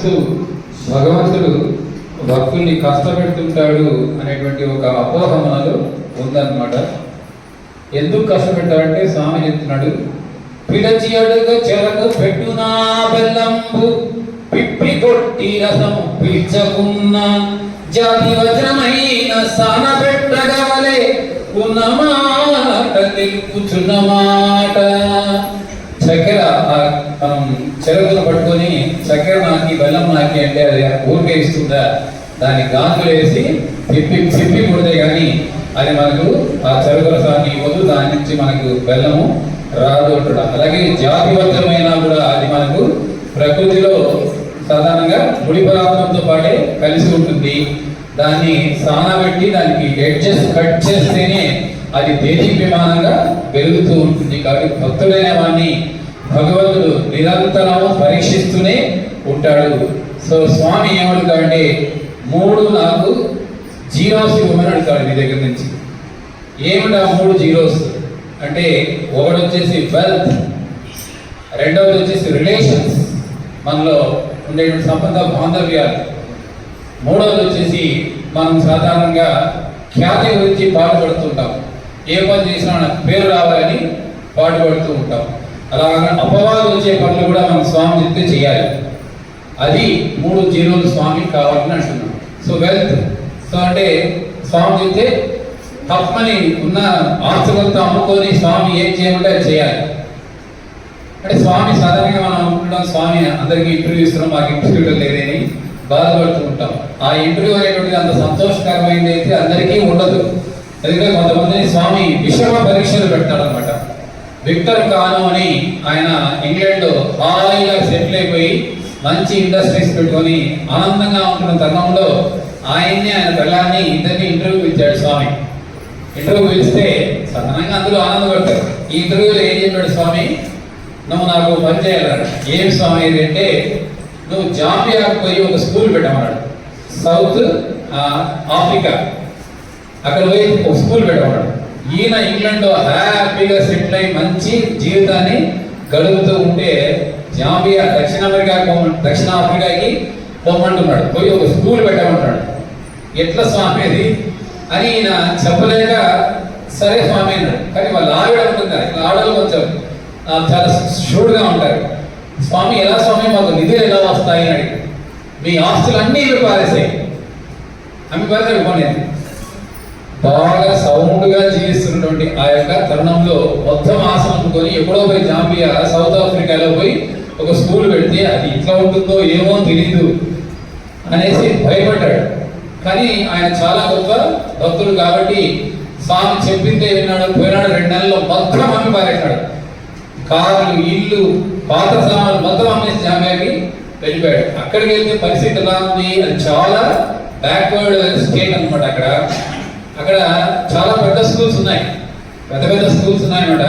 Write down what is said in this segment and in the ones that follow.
చూస్తూ భగవంతుడు భక్తుల్ని కష్టపెడుతుంటాడు అనేటువంటి ఒక అపోహ మనలో ఉందన్నమాట. ఎందుకు కష్టపెట్టాడంటే స్వామి చెప్తున్నాడు, పిలచి అడుగు చెరకు పెట్టునా బెల్లంబు పిప్పి కొట్టి రసం పీల్చకున్న జాతి వజ్రమైన సాన పెట్టగవలే ఉన్నమాట తెలుపుచున్నమాట. చక్కెర మనం చెరుకును పట్టుకొని చక్కెర నాకి బెల్లం నాకి అంటే అది ఊరికే ఇస్తుందా? దాన్ని గాజులు వేసి తిప్పి కొడితే కానీ అది మనకు ఆ చెరుకు రసాన్ని ఇవ్వదు, దాని నుంచి మనకు బెల్లము రాదు అంటాడు. అలాగే జాతిబద్ధమైన కూడా అది మనకు ప్రకృతిలో సాధారణంగా ముడి పదార్థంతో పాటే కలిసి ఉంటుంది. దాన్ని సానబెట్టి దానికి ఎడ్జెస్ కట్ చేస్తేనే అది దేదీప్యమానంగా పెరుగుతూ ఉంటుంది. కాబట్టి భక్తుడైన వాడిని భగవంతుడు నిరంతరము పరీక్షిస్తూనే ఉంటాడు. సో స్వామి ఏమడుగుతాడంటే 3 నాకు జీరోస్ ఇవ్వమని అడుగుతాడు మీ దగ్గర నుంచి. ఏమిటా 3 జీరోస్ అంటే, ఒకటి వచ్చేసి వెల్త్, రెండవది వచ్చేసి రిలేషన్స్, మనలో ఉండేటువంటి సంబంధ బాంధవ్యాలు, మూడవది వచ్చేసి మనం సాధారణంగా ఖ్యాతి గురించి పాటుపడుతుంటాం. ఏ పని చేసినా మనకు పేరు రావాలని పాటుపడుతూ ఉంటాం. అలాగే అపవాదం వచ్చే పనులు కూడా మనం స్వామి చెప్తే చేయాలి. అది 3 జీరోలు స్వామి కావాలని అంటున్నాం. సో వెల్త్, సో అంటే స్వామి చెప్తే తప్పని ఉన్న ఆస్తులంతా అమ్ముకొని స్వామి ఏం చేయమంటే అది చేయాలి. అంటే స్వామి సాధారణంగా మనం అనుకుంటాం, స్వామి అందరికీ ఇంటర్వ్యూ ఇస్తున్నాం, మాకు ఇంటర్వ్యూ లేదని బాధపడుతూ ఉంటాం. ఆ ఇంటర్వ్యూ అనేటువంటిది అంత సంతోషకరమైనది అయితే అందరికీ ఉండదు. ఎందుకంటే కొంతమందిని స్వామి విషమ పరీక్షలు పెడతాడు అనమాట. విక్టర్ కాను అని ఆయన ఇంగ్లాండ్లో హాయిగా సెటిల్ అయిపోయి మంచి ఇండస్ట్రీస్ పెట్టుకొని ఆనందంగా ఉంటున్న తరుణంలో ఆయన పిల్లాన్ని ఇద్దరిని ఇంటర్వ్యూ ఇచ్చాడు స్వామి. ఇంటర్వ్యూ పిలిస్తే సాధారణంగా అందరూ ఆనందపడతారు. ఈ ఇంటర్వ్యూలో ఏం చెప్పాడు స్వామి, నువ్వు నాకు పని చేయాలన్నాడు. ఏం స్వామి ఏంటంటే, నువ్వు జాంబియాకు పోయి ఒక స్కూల్ పెట్టమన్నాడు. సౌత్ ఆఫ్రికా, అక్కడ పోయి ఒక స్కూల్ పెట్టమన్నాడు. ఈయన ఇంగ్లాండ్లో హ్యాపీగా సెటిల్ అయి మంచి జీవితాన్ని గడుపుతూ ఉంటే జాంబియా దక్షిణ ఆఫ్రికాకి పొమ్మంటున్నాడు. పోయి ఒక స్కూల్ పెట్టమంటున్నాడు. ఎట్లా స్వామి అది అని ఈయన చెప్పలేక సరే స్వామి అన్నాడు. కానీ వాళ్ళు ఆవిడ అనుకుంటారు, ఆడవాళ్ళు కొంచెం చాలా షూడ్గా ఉంటారు. స్వామి ఎలా స్వామి, మాకు నిధులు ఎలా వస్తాయి అని అడిగి, మీ ఆస్తులు అన్నీ ఇవి పారేసాయి, అమ్మి పారేసాయి పోనేది. బాగా సౌండ్గా జీవిస్తున్నటువంటి ఆ యొక్క తరుణంలో మొత్తం ఆశ అనుకొని ఎప్పుడో పోయి జాంబియా సౌత్ ఆఫ్రికాలో పోయి ఒక స్కూల్ పెడితే అది ఇట్లా ఉంటుందో ఏమో తెలీదు అనేసి భయపడ్డాడు. కానీ ఆయన చాలా గొప్ప భక్తుడు కాబట్టి స్వామి చెప్పిందే విన్నాడు. పోయినాడు 2 నెలల్లో మొత్తం అమ్మి పారేశాడు. కార్లు, ఇల్లు, పాత సామాన్లు మొత్తం అమ్మేసి జాంబియాకి వెళ్ళిపోయాడు. అక్కడికి వెళ్తే పరిస్థితి ఎలా ఉంది, అది చాలా బ్యాక్వర్డ్ స్టేట్ అనమాట. అక్కడ చాలా పెద్ద స్కూల్స్ ఉన్నాయి, పెద్ద స్కూల్స్ ఉన్నాయన్నమాట.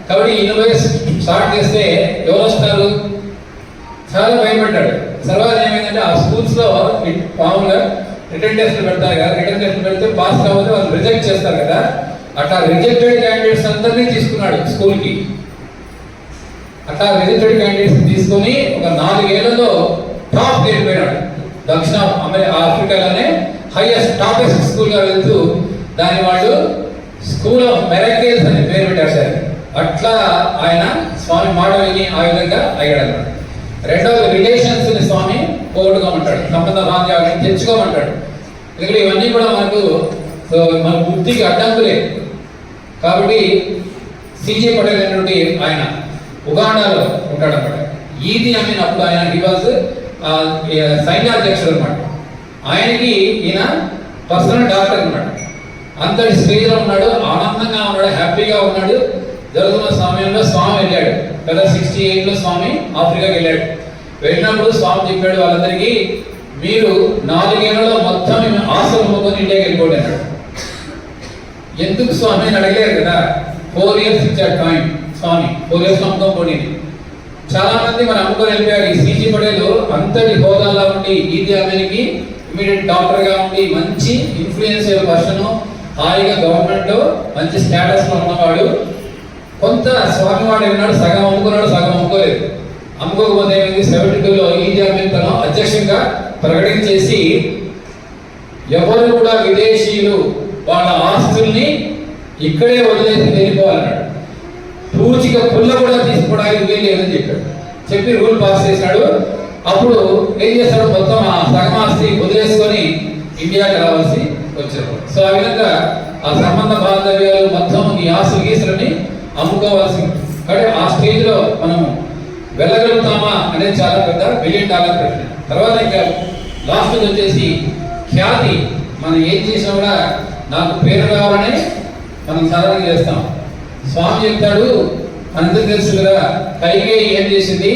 కాబట్టి యూనివర్సిటీ స్టార్ట్ చేస్తే ఎవరు వస్తారు, చాలా భయపడ్డాడు. తర్వాత ఏమైందంటే ఆ స్కూల్స్లో మామూలుగా రిటర్న్ టెస్ట్లు పెడతారు కదా, రిటర్న్ టెస్ట్లు పెడితే పాస్ కాకపోతే వాళ్ళు రిజెక్ట్ చేస్తారు కదా, అట్లా రిజెక్టెడ్ క్యాండిడేట్స్ అందరినీ తీసుకున్నాడు స్కూల్కి. అట్లా రిజెక్టెడ్ క్యాండిడేట్స్ తీసుకొని ఒక 4 ఏళ్లలో టాప్ వెళ్ళిపోయినాడు. దక్షిణ ఆఫ్రికాలోనే హైయెస్ట్ టాపెస్ట్ స్కూల్గా వెళ్తూ దాని వాళ్ళు స్కూల్ ఆఫ్ మెరకిల్స్ అని పేరు పెట్టారు సార్. అట్లా ఆయన స్వామి మాట విని ఆ విధంగా అయ్యాడు అన్నమాట. రెండవది రిలేషన్స్ ని స్వామి పోగొట్టుకోమంటాడు, సంబంధ బాంధ్యాలను తెచ్చుకోమంటాడు. ఎందుకంటే ఇవన్నీ కూడా మన బుద్ధికి అడ్డంకులే. కాబట్టి సిజి పటేల్ అనేటువంటి ఆయన ఉగాండాలో ఉంటాడు అన్నమాట. ఈది అమ్మినప్పుడు ఆయన హీ వాజ్ సైన్యాధ్యక్షుడు అనమాట. ఆయనకి ఈయన పర్సనల్ డాక్టర్ అనమాట. అంతటి స్టేజ్లో ఉన్నాడు, ఆనందంగా ఉన్నాడు, హ్యాపీగా ఉన్నాడు. జరుగుతున్న సమయంలో స్వామి వెళ్ళాడు కదా, 68లో స్వామి ఆఫ్రికాకి వెళ్ళాడు. వెళ్ళినప్పుడు స్వామి చెప్పాడు వాళ్ళందరికీ, మీరు 4 ఏళ్లలో మొత్తం ఆశలు అమ్ముకొని ఇండియాకి వెళ్ళిపోండి అన్నాడు. ఎందుకు స్వామి అని అడగలేరు కదా, 4 years ఇచ్చాడు టైం స్వామి. 4 years అమ్ముకోపోండి. చాలా మంది మనం అమ్ముకొని వెళ్ళిపోయారు. ఈ సిజి పటేల్ అంతటి హోదాలో ఉండి ఈది అమీన్కి ఇమీడియట్ డాక్టర్గా ఉండి మంచి ఇన్ఫ్లుయెన్షియల్ పర్సన్, హాయిగా గవర్నమెంట్ మంచి స్టేటస్లో ఉన్నవాడు. కొంత స్వామివాడు ఉన్నాడు, సగం అమ్ముకున్నాడు, సగం అమ్ముకోలేదు. అమ్ముకోకపోతే ఏమైంది 72లో ఈజీ అమీన్ తను అధ్యక్షంగా ప్రకటించేసి ఎవరు కూడా విదేశీయులు వాళ్ళ ఆస్తుల్ని ఇక్కడే వదిలేసి వెళ్ళిపోవాలన్నాడు. పూచిక పుల్ల కూడా తీసుకోవడానికి వీలు లేదని చెప్పి రూల్ పాస్ చేసినాడు. అప్పుడు ఏం చేస్తాడు, మొత్తం ఆ సగం ఆస్తి వదిలేసుకొని ఇండియాకి రావాల్సి వచ్చారు. సో ఆ విధంగా ఆ సంబంధ బాంధవ్యాలు మొత్తం ఈ ఆస్తులు గీసులని అమ్ముకోవాల్సి. కానీ ఆ స్టేజ్ లో మనం వెళ్ళగలుగుతామా అనేది చాలా పెద్ద $1 బిలియన్ ప్రశ్న. తర్వాత ఇంకా లాస్ట్ వచ్చేసి ఖ్యాతి. మనం ఏం చేసినా కూడా నాకు పేరు రావాలని మనం సాధన చేస్తాం. స్వామి చెప్తాడు, అందరూ తెలుసు కదా, కైకేయి ఏం చేసింది,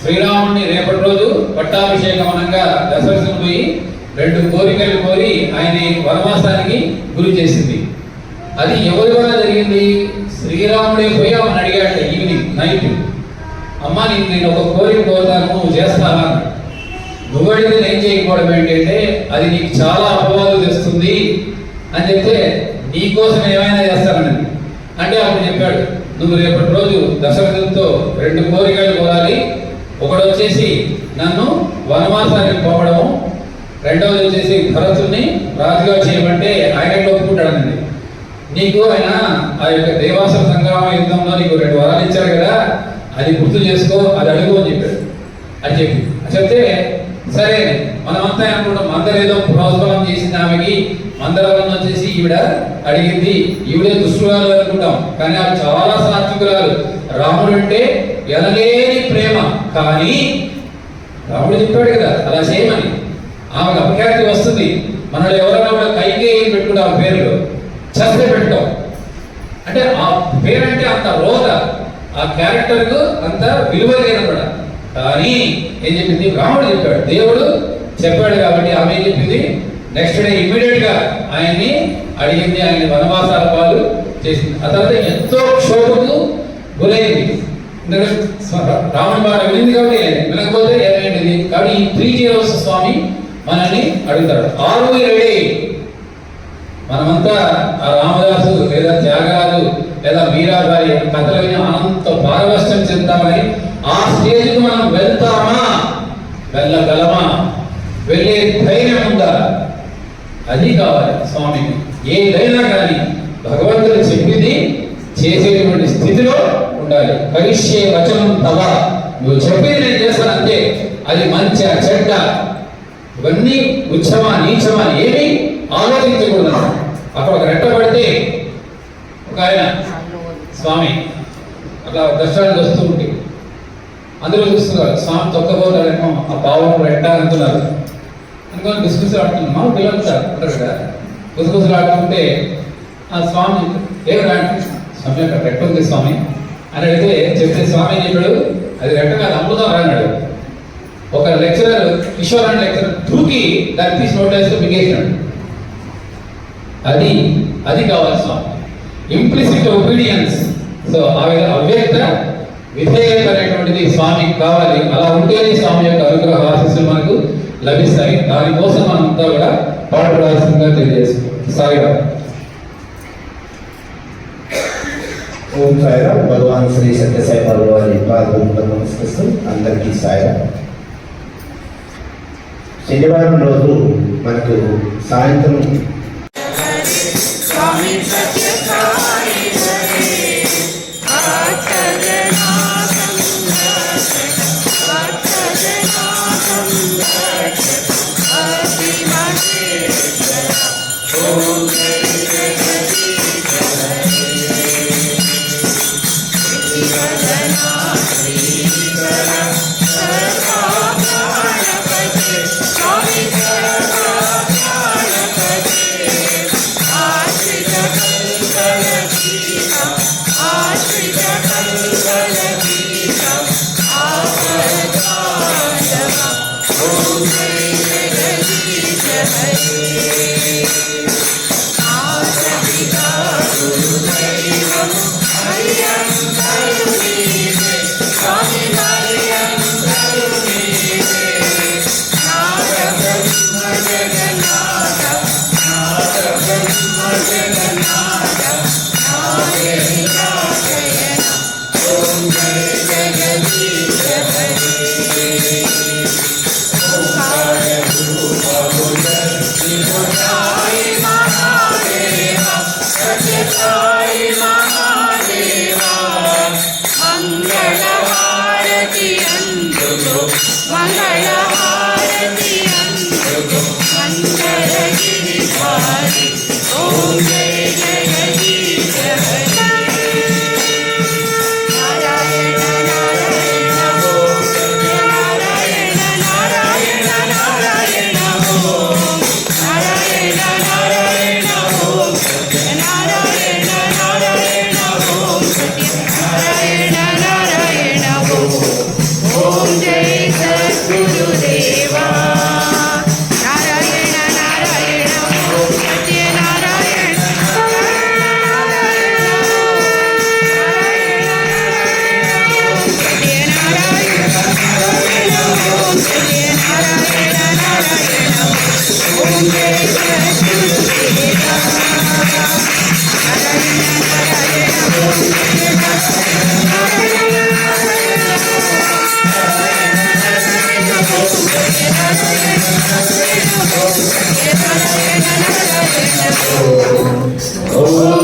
శ్రీరాముడిని రేపటి రోజు పట్టాభిషేకం అనగా దశరథుని పోయి 2 కోరికలు కోరి ఆయన వనవాసానికి గురి చేసింది. అది ఎవరి వల్ల జరిగింది? శ్రీరాముడే పోయి ఆమెను అడిగాడు ఈవినింగ్ నైట్, అమ్మ నేను ఒక కోరిక కోరుతాను, నువ్వు చేస్తావా? నువ్వు అడిగితే నేను చేయకపోవడం ఏంటంటే అది నీకు చాలా అపవాదు తెస్తుంది అని చెప్తే నీకోసం ఏమైనా చేస్తానని అంటే అప్పుడు చెప్పాడు, నువ్వు రేపటి రోజు దశరథుడితో 2 కోరికలు కోరాలి. ఒకటి వచ్చేసి నన్ను వనవాసానికి పంపడము, రెండవది వచ్చేసి భరతుడిని రాజుగా చేయమంటే ఆయన ఒప్పుకుంటాడనండి. నీకు ఆయన ఆ యొక్క దేవాసుర సంగ్రామ యుద్ధంలో నీకు 2 వరాలు ఇచ్చారు కదా, అది గుర్తు చేసుకో, అది అడుగు అని చెప్పాడు. అని చెప్తే సరే మనమంతా అనుకుంటాం, మందరు ఏదో ప్రోత్సాహం చేసింది ఆమెకి, మందరం వచ్చేసి ఈవిడ అడిగింది, ఈవిడే దుష్టురాలు అనుకుంటాం. కానీ ఆమె చాలా సాత్వికురాలు. రాముడు అంటే ఎనలేని ప్రేమ. కానీ రాముడు చెప్పాడు కదా అలా చేయమని, ఆమెకు అపఖ్యాతి వస్తుంది. మనలో ఎవరైనా కూడా కైకేయి పెట్టుకుంటే ఆ పేరులో చస్తే పెట్టుకోం అంటే ఆ పేరంటే అంత రోగ, ఆ క్యారెక్టర్కు అంత విలువ లేనప్పుడు. కానీ ఏం చెప్పింది, రాముడు చెప్పాడు, దేవుడు చెప్పాడు కాబట్టి ఆమె ఏం చెప్పింది, నెక్స్ట్ డే ఇమ్మీడియట్ గా ఆయన్ని అడిగింది, ఆయన వనవాసాల పాలు చేసింది. ఆ తర్వాత ఎంతో క్షోభకు గురైంది. రాముడి మాట వినింది కాబట్టి వినకపోతే ఏమైంది. కాబట్టి ఈ 3 years స్వామి మనల్ని అడుగుతాడు, ఆరు రెడీ? మనమంతా ఆ రామదాసు లేదా త్యాగరాజు లేదా మీరాబాయి కథలు విని అనంత పారవశ్యం చెందామని ఆ స్టేజ్కి మనం వెళ్తామా, వెళ్ళగలమా, వెళ్ళే ధైర్యం ఉందా? అది కావాలి స్వామికి. ఏదైనా కానీ భగవంతుడు చెప్పింది చేసేటువంటి స్థితిలో ఉండాలి. కరిష్యే వచనం తవ, నువ్వు చెప్పింది నేను చేస్తాను అంతే. అది మంచి చెడ్డ ఇవన్నీ ఉచ్చమా నీచమా ఏమి ఆలోచించకూడదు. అక్కడ ఒక రెట్ట పడితే ఒక ఆయన స్వామి అట్లా దర్శనానికి వస్తూ ఉంటే అందరూ చూస్తున్నారు, స్వామి తొక్కబోతాడేమో ఆ పావం రెట్ట అంటున్నారు అనుకోని గుసగుసలు ఆడుతున్నారు. మా పిల్లలు అంటారు కదా, గుసగుసలు ఆడుతుంటే ఆ స్వామి ఏమరా స్వామి అక్కడ రెట్ట ఉంది స్వామి అని అడిగితే చెప్తే స్వామి ఏం చెప్పాడు, అది రెట్ట కాదు అమృతం రాన్నాడు. ఒక లెక్చరర్ కిషోర్ అనే లెక్చరర్ దూకి దాన్ని తీసి నోటేస్తూ మింగేసినాడు. అది కావాలి స్వామి, ఇంప్లిసిట్ ఒబీడియన్స్. సో ఆ విధంగా అవ్యక్త విధేయత అనేటువంటిది స్వామికి కావాలి. అలా ఉంటేనే స్వామి యొక్క అనుగ్రహ ఆశీస్సులు మనకు లభిస్తాయి. దానికోసం మనంతా కూడా పాటుపడాల్సిందిగా తెలియజేస్తున్నాం. సాయిరామ్. ఓం సాయిరామ్. భగవాన్ శ్రీ సత్యసాయి బాబా వారి పాదపద్మలకు నమస్కరిస్తూ అందరికీ సాయిరామ్. శనివారం రోజు మనకు సాయంత్రం Om Jai Jagadish ఓం